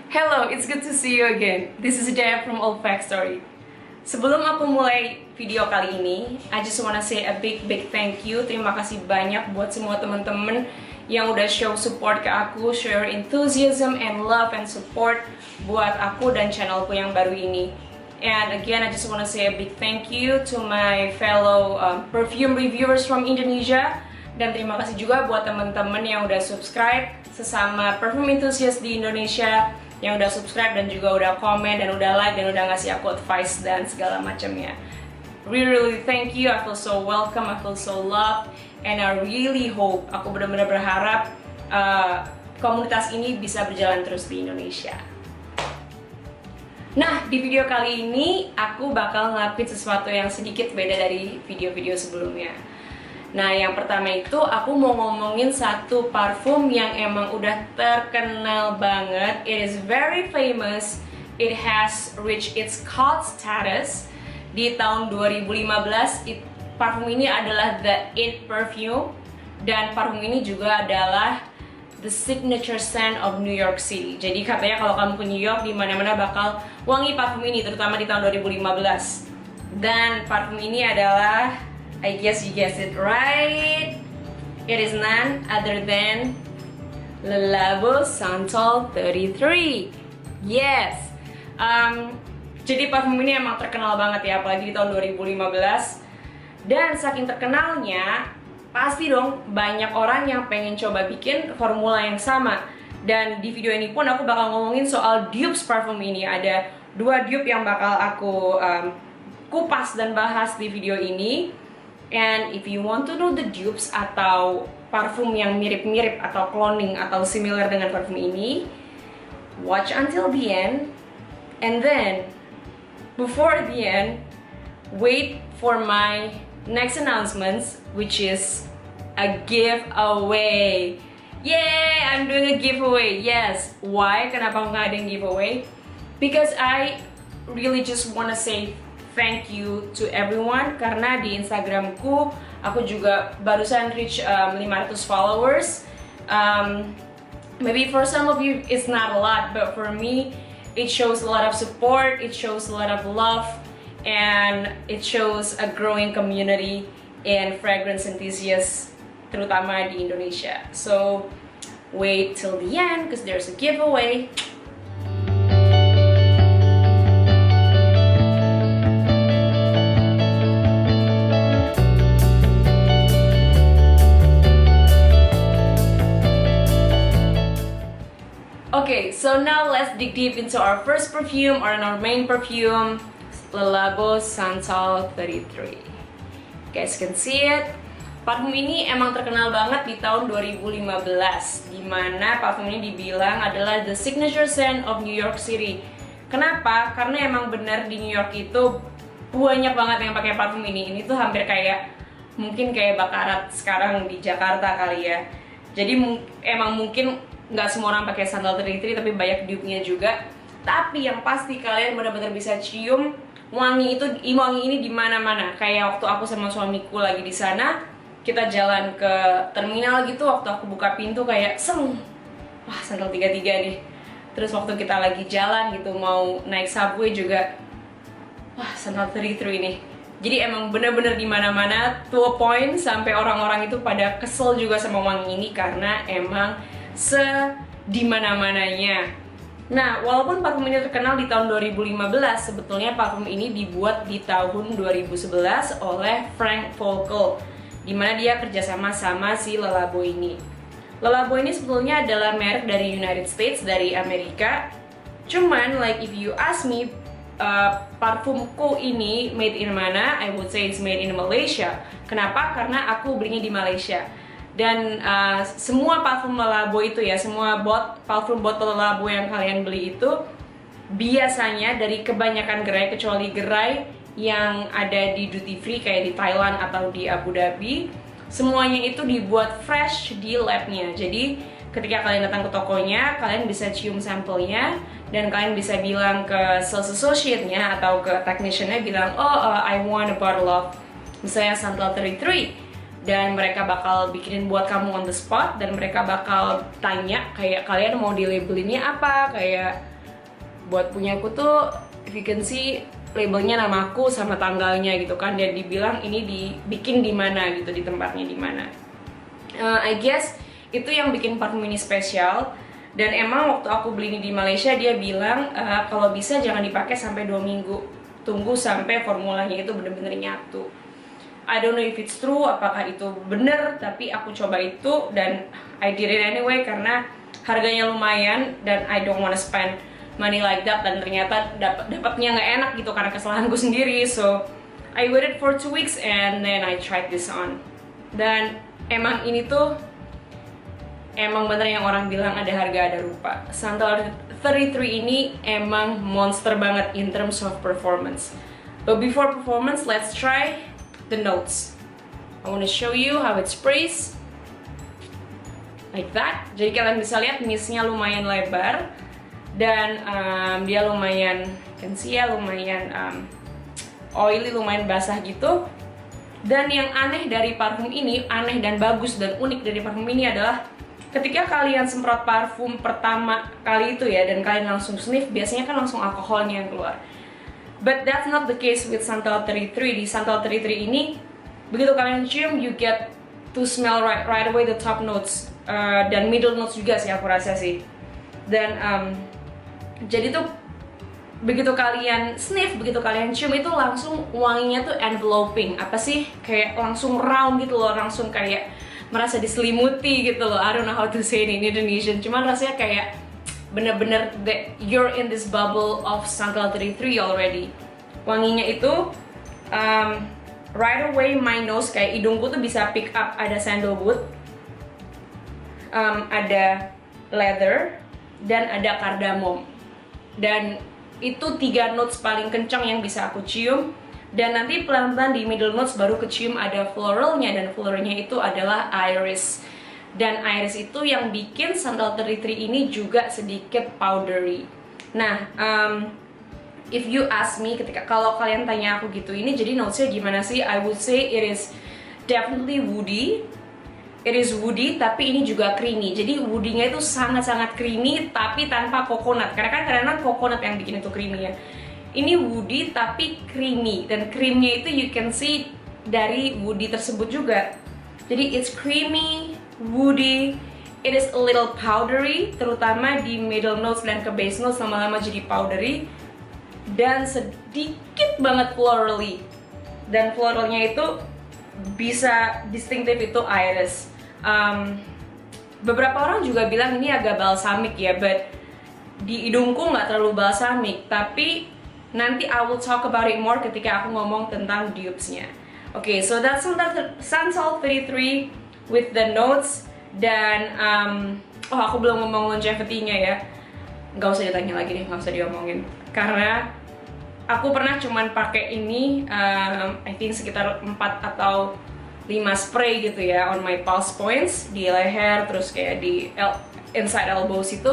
Hello, it's good to see you again. This is Deb from Old Fact Story. Sebelum aku mulai video kali ini, I just wanna say a big thank you. Terima kasih banyak buat semua teman-teman yang udah show support ke aku, share enthusiasm and love and support buat aku dan channelku yang baru ini. And again, I just wanna say a big thank you to my fellow perfume reviewers from Indonesia. Dan terima kasih juga buat teman-teman yang udah subscribe, sesama perfume enthusiast di Indonesia yang udah subscribe dan juga udah komen dan udah like dan udah ngasih aku advice dan segala macamnya. Really thank you. I feel so welcome, I feel so loved, and I really hope, aku benar-benar berharap komunitas ini bisa berjalan terus di Indonesia. Nah, di video kali ini aku bakal ngelakuin sesuatu yang sedikit beda dari video-video sebelumnya. Nah, yang pertama itu aku mau ngomongin satu parfum yang emang udah terkenal banget. It is very famous. It has reached its cult status. Di tahun 2015, parfum ini adalah the it perfume. Dan parfum ini juga adalah the signature scent of New York City. Jadi katanya kalau kamu ke New York, di mana-mana bakal wangi parfum ini, terutama di tahun 2015. Dan parfum ini adalah, I guess you guessed it right, it is none other than Le Labo Santal 33. Yes. Jadi parfum ini emang terkenal banget ya, apalagi di tahun 2015. Dan saking terkenalnya, pasti dong banyak orang yang pengen coba bikin formula yang sama. Dan di video ini pun aku bakal ngomongin soal dupes parfum ini. Ada 2 dupe yang bakal aku kupas dan bahas di video ini. And if you want to know the dupes atau parfum yang mirip-mirip atau cloning atau similar dengan parfum ini, watch until the end. And then, before the end, wait for my next announcements, which is a giveaway. Yay! I'm doing a giveaway. Yes. Why? Kenapa nggak ada yang giveaway? Because I really just wanna say thank you to everyone, karena di Instagramku aku juga barusan reach 500 followers. Maybe for some of you it's not a lot, but for me it shows a lot of support, it shows a lot of love, and it shows a growing community in fragrance enthusiasts, terutama di Indonesia. So wait till the end because there's a giveaway. Okay, so now let's dig deep into our first perfume, or our main perfume, Le Labo Santal 33. You guys can see it. Parfum ini emang terkenal banget di tahun 2015, dimana parfum ini dibilang adalah the signature scent of New York City. Kenapa? Karena emang bener di New York itu banyak banget yang pakai parfum ini. Ini tuh hampir kayak, mungkin kayak Bakarat sekarang di Jakarta kali ya. Jadi emang mungkin nggak semua orang pakai Santal 33, tapi banyak dupe-nya juga. Tapi yang pasti kalian benar-benar bisa cium wangi ini di mana-mana. Kayak waktu aku sama suamiku lagi di sana, kita jalan ke terminal gitu, waktu aku buka pintu kayak wah, Santal 33 nih. Terus waktu kita lagi jalan gitu mau naik subway juga, wah, Santal 33 nih. Jadi emang bener-bener di mana-mana, to a point sampai orang-orang itu pada kesel juga sama wangi ini karena emang di mana-mananya. Nah, walaupun parfum ini terkenal di tahun 2015, sebetulnya parfum ini dibuat di tahun 2011 oleh Frank Volkel, dimana dia kerjasama sama si Le Labo ini. Le Labo ini sebetulnya adalah merek dari United States, dari Amerika. Cuman, like if you ask me, parfumku ini made in mana? I would say it's made in Malaysia. Kenapa? Karena aku belinya di Malaysia. Dan semua parfum Le Labo itu ya, semua parfum botol Le Labo yang kalian beli itu biasanya dari kebanyakan gerai, kecuali gerai yang ada di duty free kayak di Thailand atau di Abu Dhabi, semuanya itu dibuat fresh di labnya. Jadi ketika kalian datang ke tokonya, kalian bisa cium sampelnya dan kalian bisa bilang ke sales associate-nya atau ke technician-nya, bilang, I want a bottle of misalnya Santal 33. Dan mereka bakal bikinin buat kamu on the spot, dan mereka bakal tanya kayak kalian mau di labelinnya apa, kayak buat punyaku tuh, if you can see labelnya namaku sama tanggalnya gitu kan, dan dibilang ini dibikin di mana gitu, di tempatnya di mana. I guess itu yang bikin parfum ini spesial. Dan emang waktu aku beli ini di Malaysia, dia bilang kalau bisa jangan dipakai sampai 2 minggu, tunggu sampai formulanya itu bener-bener nyatu. I don't know if it's true, apakah itu bener, tapi aku coba itu dan I did it anyway karena harganya lumayan dan I don't wanna spend money like that, dan ternyata dapatnya nggak enak gitu karena kesalahanku sendiri. So I waited for 2 weeks and then I tried this on. Dan emang ini tuh emang bener yang orang bilang ada harga ada rupa. Santal 33 ini emang monster banget in terms of performance. But before performance, let's try the notes. I want to show you how it sprays like that. Jadi kalian bisa lihat mistnya lumayan lebar dan dia lumayan, can see ya, lumayan oily, lumayan basah gitu. Dan yang aneh dari parfum ini, aneh dan bagus dan unik dari parfum ini adalah ketika kalian semprot parfum pertama kali itu ya, dan kalian langsung sniff, biasanya kan langsung alkoholnya yang keluar. But that's not the case with Santal 33. Di Santal 33 ini, begitu kalian cium, you get to smell right away the top notes dan middle notes juga sih aku rasa sih. Dan jadi tuh begitu kalian sniff, begitu kalian cium itu langsung wanginya tuh enveloping. Apa sih? Kayak langsung round gitu loh, langsung kayak merasa diselimuti gitu loh. I don't know how to say it in Indonesian. Cuman rasanya kayak bener-bener you're in this bubble of Santal 33 already. Wanginya itu right away my nose, kayak hidungku tuh bisa pick up ada sandalwood, ada leather, dan ada cardamom. Dan itu 3 notes paling kencang yang bisa aku cium. Dan nanti pelan-pelan di middle notes baru kecium ada floralnya, dan floralnya itu adalah iris. Dan iris itu yang bikin Santal 33 ini juga sedikit powdery. Nah, if you ask me, kalau kalian tanya aku gitu, ini jadi notesnya gimana sih? I would say it is definitely woody. It is woody, tapi ini juga creamy. Jadi woody-nya itu sangat-sangat creamy, tapi tanpa coconut. Karena kan kadang-kadang coconut yang bikin itu creamy ya. Ini woody tapi creamy, dan creamnya itu you can see dari woody tersebut juga. Jadi it's creamy, woody, it is a little powdery, terutama di middle notes dan ke base notes lama-lama jadi powdery, dan sedikit banget florally. Dan floralnya itu bisa distinctive itu iris. Beberapa orang juga bilang ini agak balsamic ya, but di hidungku nggak terlalu balsamic, tapi nanti I will talk about it more ketika aku ngomong tentang dupes-nya. Okay, so that's Santal 33 with the notes. Dan oh aku belum ngomong longevity-nya ya. Nggak usah ditanya lagi deh, nggak usah diomongin. Karena aku pernah cuman pakai ini I think sekitar 4 atau 5 spray gitu ya on my pulse points, di leher, terus kayak di inside elbows itu.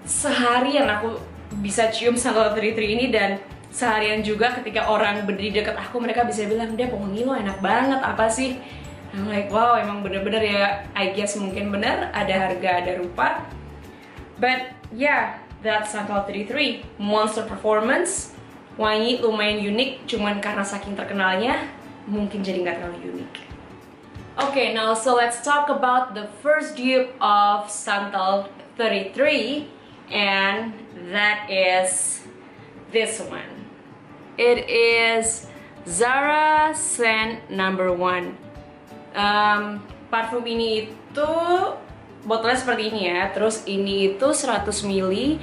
Seharian aku bisa cium Santal 33 ini, dan seharian juga ketika orang berdiri dekat aku, mereka bisa bilang, "Dep, wangi lo enak banget, apa sih?" I'm like, wow, emang bener-bener ya, I guess mungkin bener, ada harga, ada rupa. But yeah, that's Santal 33, monster performance, wangi lumayan unik, cuman karena saking terkenalnya, mungkin jadi nggak terlalu unik. Okay, now so let's talk about the first dupe of Santal 33, and that is this one. It is Zara Scent Number 1. Parfum ini itu botolnya seperti ini ya, terus ini itu 100 ml,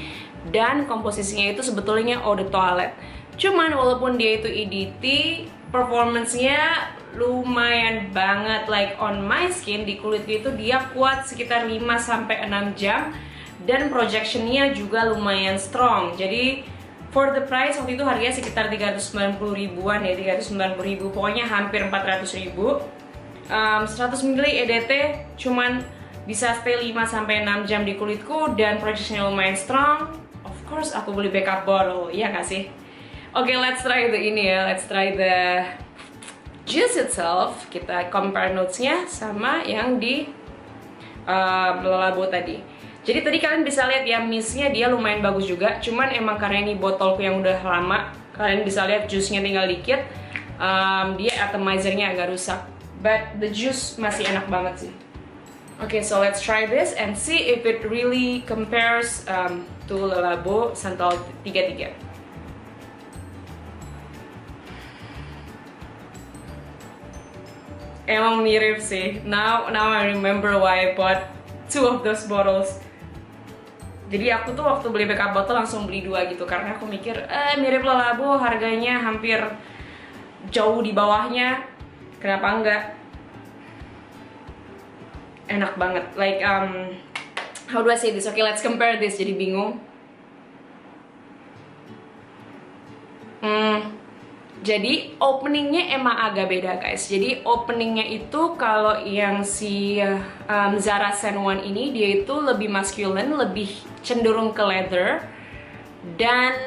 dan komposisinya itu sebetulnya eau de toilette. Cuman walaupun dia itu EDT, performance-nya lumayan banget, like on my skin, di kulitku itu dia kuat sekitar 5-6 jam, dan projection-nya juga lumayan strong. Jadi for the price, waktu itu harganya sekitar 390 ribuan ya, 390 ribu, pokoknya hampir 400 ribu. 100 ml EDT cuman bisa stay 5-6 jam di kulitku, dan projection-nya lumayan strong. Of course aku beli backup bottle, iya gak sih? Oke, let's try the ini ya, let's try the juice itself. Kita compare notes-nya sama yang di Labo tadi. Jadi tadi kalian bisa lihat ya, mistnya dia lumayan bagus juga. Cuman emang karena ini botolku yang udah lama, kalian bisa lihat jusnya tinggal dikit. Dia atomizernya agak rusak. But the juice masih enak banget sih. Okay, so let's try this and see if it really compares to Le Labo Santal 33. Emang mirip sih. Now I remember why I bought 2 of those bottles. Jadi aku tuh waktu beli backup bottle langsung beli 2 gitu karena aku mikir mirip Le Labo, harganya hampir jauh di bawahnya. Kenapa enggak? Enak banget. Like how do I say this? Okay, let's compare this. Jadi bingung. Jadi openingnya emang agak beda guys. Jadi openingnya itu kalau yang si Zara San Juan ini dia itu lebih masculine, lebih cenderung ke leather dan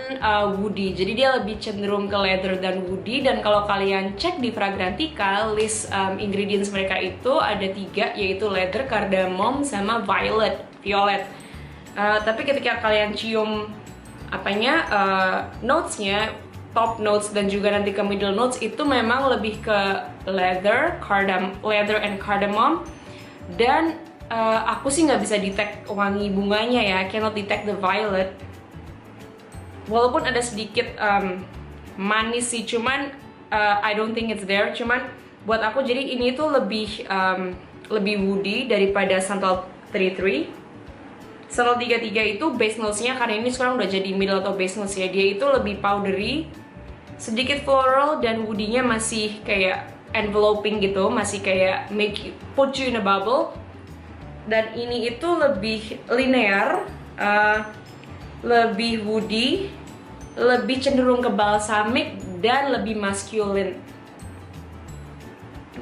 woody. Jadi dia lebih cenderung ke leather dan woody. Dan kalau kalian cek di Fragrantica, list ingredients mereka itu ada 3, yaitu leather, cardamom, sama violet. Tapi ketika kalian cium notesnya, top notes dan juga nanti ke middle notes itu memang lebih ke leather and cardamom. Dan aku sih nggak bisa detect wangi bunganya ya, cannot detect the violet. Walaupun ada sedikit manis sih, cuman I don't think it's there. Cuman buat aku jadi ini tuh lebih woody daripada Santal 33. Santal 33 itu base notes-nya karena ini sekarang udah jadi middle atau base notes ya, dia itu lebih powdery, sedikit floral, dan woody-nya masih kayak enveloping gitu, masih kayak put you in a bubble. Dan ini itu lebih linear, lebih woody, lebih cenderung ke balsamic dan lebih masculine.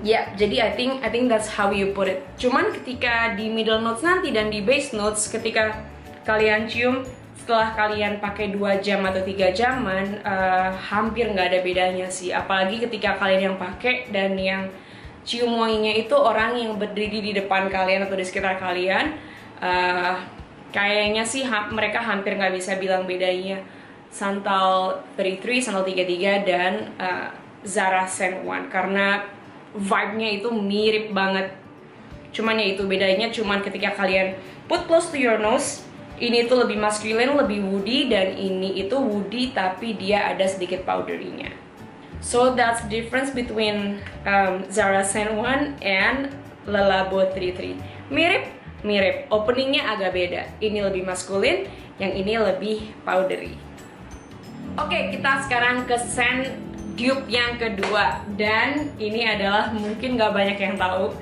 Ya, jadi I think that's how you put it. Cuman ketika di middle notes nanti dan di base notes, ketika kalian cium setelah kalian pakai 2 jam atau 3 jaman, hampir nggak ada bedanya sih. Apalagi ketika kalian yang pakai dan yang cium wanginya itu orang yang berdiri di depan kalian atau di sekitar kalian, kayaknya sih mereka hampir nggak bisa bilang bedanya Santal 33, Santal 33 dan Zara San Juan, karena vibe-nya itu mirip banget. Cuman ya itu bedanya, cuman ketika kalian put close to your nose, ini tuh lebih masculine, lebih woody, dan ini itu woody tapi dia ada sedikit powdery-nya. So that's the difference between Zara San Juan and Le Labo 33. Mirip, openingnya agak beda. Ini lebih masculine, yang ini lebih powdery. Oke, kita sekarang ke scent dupe yang kedua, dan ini adalah mungkin nggak banyak yang tahu.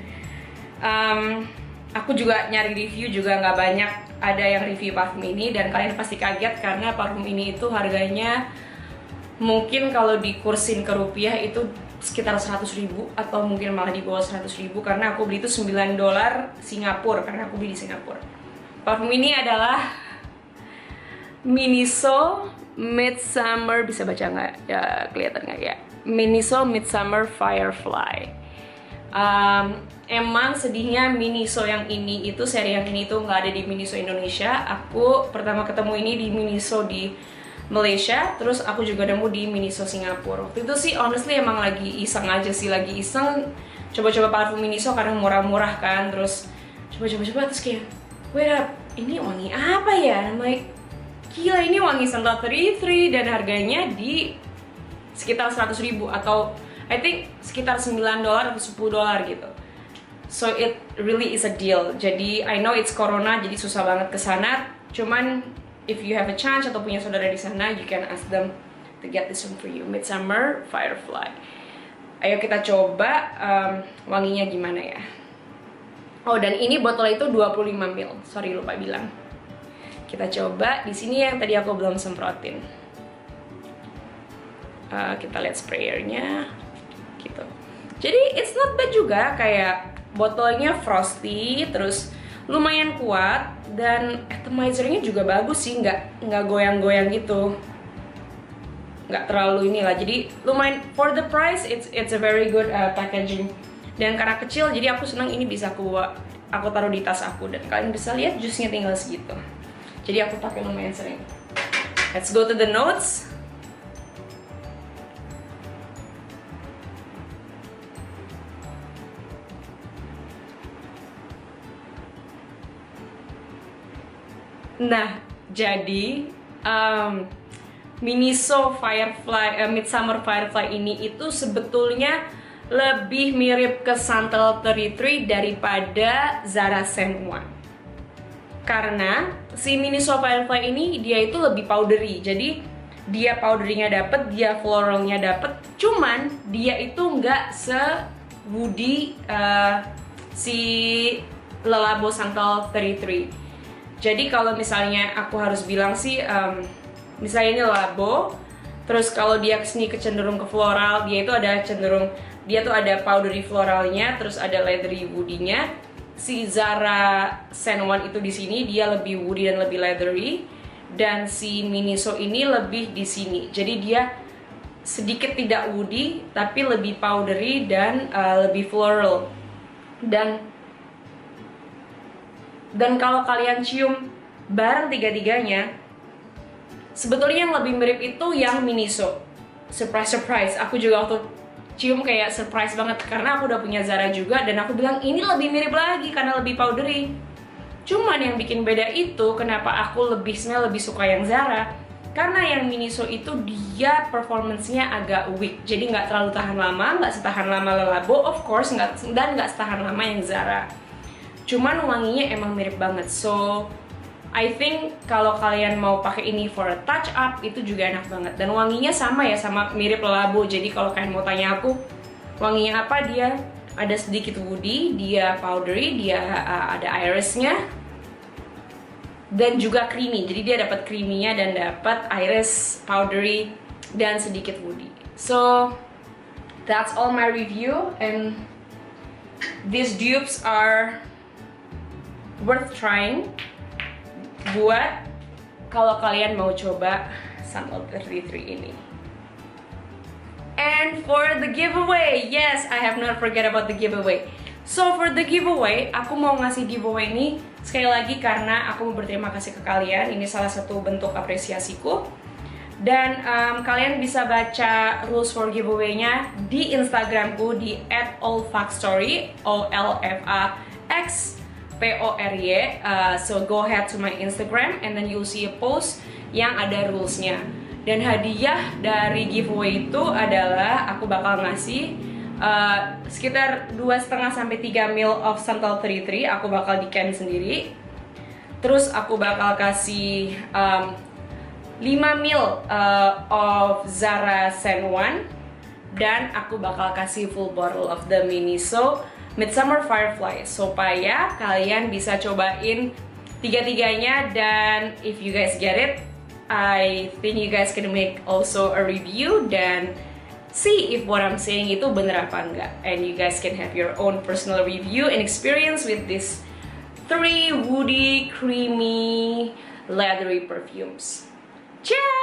Aku juga nyari review juga nggak banyak ada yang review parfum ini, dan kalian pasti kaget karena parfum ini itu harganya mungkin kalau dikursin ke rupiah itu sekitar 100.000 atau mungkin malah di bawah 100.000, karena aku beli itu $9 Singapura, karena aku beli di Singapura. Parfum ini adalah Miniso Midsummer, bisa baca nggak? Ya, kelihatan nggak ya? Miniso Midsummer Firefly. Emang sedihnya Miniso yang ini itu, seri yang ini tuh nggak ada di Miniso Indonesia. Aku pertama ketemu ini di Miniso di Malaysia, terus aku juga nemu di Miniso Singapura. Waktu itu sih honestly emang lagi iseng aja sih, coba-coba parfum Miniso karena murah-murah kan, terus coba-coba terus kayak, wait up, ini wangi apa ya? Namanya gila, ini wangi Santal 33 dan harganya di sekitar 100.000 atau I think sekitar $9 atau $10 gitu. So it really is a deal. Jadi I know it's corona, jadi susah banget ke sana. Cuman if you have a chance atau punya saudara di sana, you can ask them to get this one for you. Midsummer Firefly. Ayo kita coba wanginya gimana ya. Oh, dan ini botol itu 25 ml. Sorry lupa bilang. Kita coba di sini yang tadi aku belum semprotin. Kita lihat sprayernya, gitu. Jadi it's not bad juga, kayak botolnya frosty, terus lumayan kuat, dan atomizernya juga bagus sih, nggak goyang-goyang gitu, nggak terlalu inilah. Jadi lumayan for the price, it's a very good packaging. Dan karena kecil, jadi aku senang ini bisa aku bawa aku taruh di tas aku, dan kalian bisa lihat jusnya tinggal segitu. Jadi aku pakai lumayan sering. Let's go to the notes. Nah, jadi Miniso Firefly, Midsummer Firefly ini itu sebetulnya lebih mirip ke Santal 33 daripada Zara Scent One. Karena si Miniso Firefly ini dia itu lebih powdery, jadi dia powderynya dapet, dia floralnya dapet, cuman dia itu nggak se-woody si Le Labo Santal 33. Jadi kalau misalnya aku harus bilang sih, misalnya ini Labo, terus kalau dia kesini kecenderung ke floral, dia itu ada cenderung, dia tuh ada powdery floralnya, terus ada leathery woody-nya. Si Zara Scent One itu di sini dia lebih woody dan lebih leathery, dan si Miniso ini lebih di sini. Jadi dia sedikit tidak woody, tapi lebih powdery dan lebih floral. Dan kalau kalian cium bareng tiga-tiganya, sebetulnya yang lebih mirip itu yang Miniso. Surprise, aku juga waktu cium kayak surprise banget, karena aku udah punya Zara juga, dan aku bilang ini lebih mirip lagi karena lebih powdery. Cuman yang bikin beda itu kenapa aku lebih suka yang Zara, karena yang Miniso itu dia performance-nya agak weak, jadi nggak terlalu tahan lama, nggak setahan lama Le Labo of course, dan nggak setahan lama yang Zara. Cuman wanginya emang mirip banget, so I think kalau kalian mau pakai ini for a touch up itu juga enak banget. Dan wanginya sama mirip Le Labo. Jadi kalau kalian mau tanya aku wanginya apa, dia ada sedikit woody, dia powdery, dia ada irisnya, dan juga creamy. Jadi dia dapat creamy-nya dan dapat iris, powdery, dan sedikit woody. So that's all my review, and these dupes are worth trying buat kalau kalian mau coba Santal 33 ini. And for the giveaway, yes, I have not forget about the giveaway. So for the giveaway, aku mau ngasih giveaway ini sekali lagi karena aku mau berterima kasih ke kalian. Ini salah satu bentuk apresiasiku. Dan kalian bisa baca rules for giveaway-nya di Instagramku di @olfacstory, OLFAX PORY. So go ahead to my Instagram and then you'll see a post yang ada rulesnya. Dan hadiah dari giveaway itu adalah aku bakal ngasih sekitar 2,5-3 ml of Santal 33. Aku bakal di-can sendiri. Terus aku bakal kasih 5 ml of Zara Scent One, dan aku bakal kasih full bottle of the Miniso Midsummer Firefly supaya kalian bisa cobain tiga-tiganya. Dan if you guys get it, I think you guys can make also a review dan see if what I'm saying itu bener apa enggak, and you guys can have your own personal review and experience with these 3 woody, creamy, leathery perfumes. Ciao!